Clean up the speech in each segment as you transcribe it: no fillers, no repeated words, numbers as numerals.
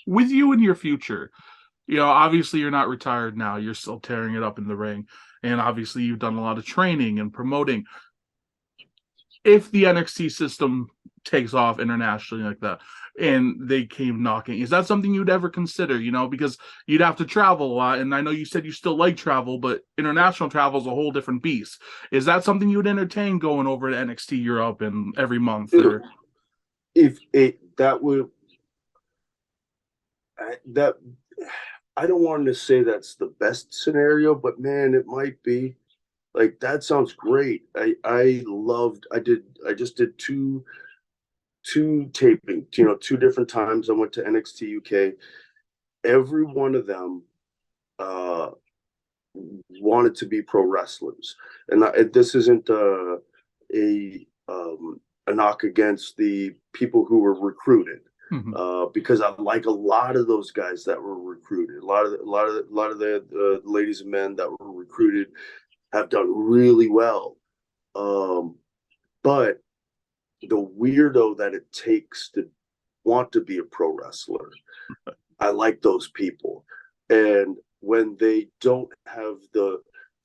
with you in your future, obviously you're not retired now. You're still tearing it up in the ring. And obviously you've done a lot of training and promoting. If the NXT system takes off internationally like that and they came knocking, is that something you'd ever consider, because you'd have to travel a lot. And I know you said you still like travel, but international travel is a whole different beast. Is that something you would entertain going over to NXT Europe and every month or? If it that would that I don't want to say that's the best scenario, but man, it might be. Like that sounds great. I just did two taping, two different times. I went to NXT UK. Every one of them uh wanted to be pro wrestlers. And this isn't a knock against the people who were recruited. Mhm. Because I like a lot of those guys that were recruited. A lot of the ladies and men that were recruited have done really well. But the weirdo that it takes to want to be a pro wrestler, I like those people. And when they don't have the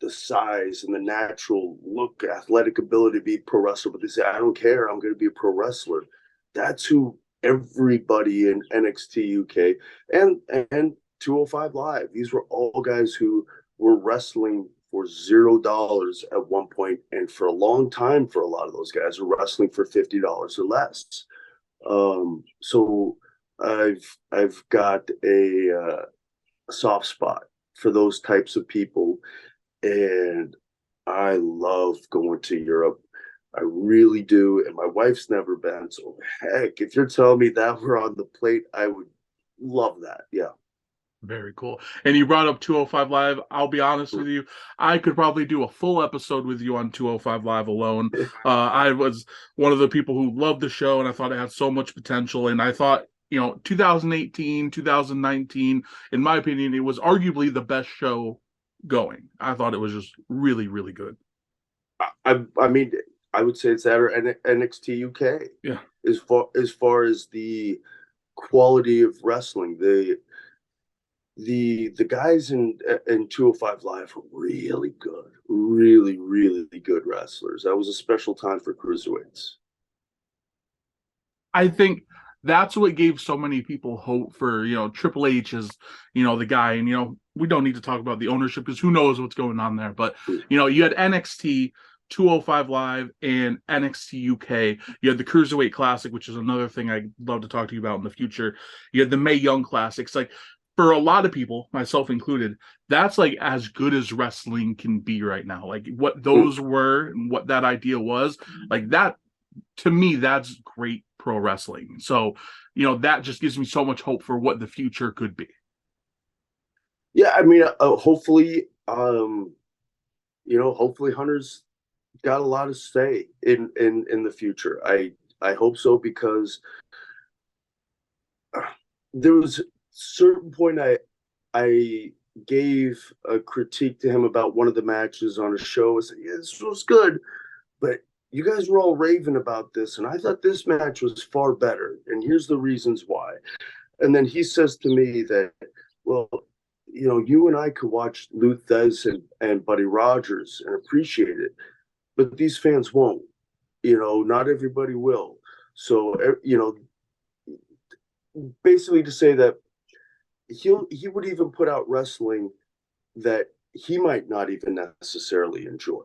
size and the natural look, athletic ability to be a pro wrestler, but they say, I don't care, I'm going to be a pro wrestler. That's who everybody in NXT UK and 205 Live, these were all guys who were wrestling for $0 at one point, and for a long time for a lot of those guys were wrestling for $50 or less. So I've got a soft spot for those types of people, and I love going to Europe. I really do, and my wife's never been. So heck, if you're telling me that we're on the plate, I would love that. Yeah. Very cool. And you brought up 205 Live. I'll be honest with you, I could probably do a full episode with you on 205 Live alone. I was one of the people who loved the show, and I thought it had so much potential. And I thought, 2018, 2019, in my opinion, it was arguably the best show going. I thought it was just really, really good. I mean, I would say it's that or NXT UK. Yeah. As far as the quality of wrestling, the guys in 205 Live were really good, really, really good wrestlers. That was a special time for cruiserweights. I think that's what gave so many people hope for, Triple H as, the guy. And, we don't need to talk about the ownership because who knows what's going on there. But, you had NXT, 205 Live, and NXT UK. You had the Cruiserweight Classic, which is another thing I'd love to talk to you about in the future. You had the Mae Young Classics. Like, for a lot of people, myself included, that's like as good as wrestling can be right now. Like what those were and what that idea was, like that, to me, that's great pro wrestling. So, that just gives me so much hope for what the future could be. Yeah, I mean, hopefully, hopefully Hunter's got a lot of say in the future. I hope so, because there was a certain point I gave a critique to him about one of the matches on a show. I said, yeah, this was good, but you guys were all raving about this, and I thought this match was far better, and here's the reasons why. And then he says to me that, well, you and I could watch Lou Thez and Buddy Rogers and appreciate it, but these fans won't. Not everybody will. So, basically to say that he would even put out wrestling that he might not even necessarily enjoy,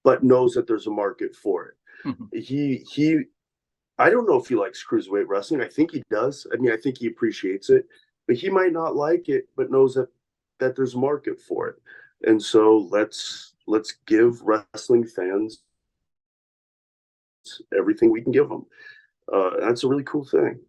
but knows that there's a market for it. He I don't know if he likes cruiserweight wrestling. I think he does. I mean, I think he appreciates it, but he might not like it, but knows that there's a market for it. And so let's give wrestling fans everything we can give them. That's a really cool thing.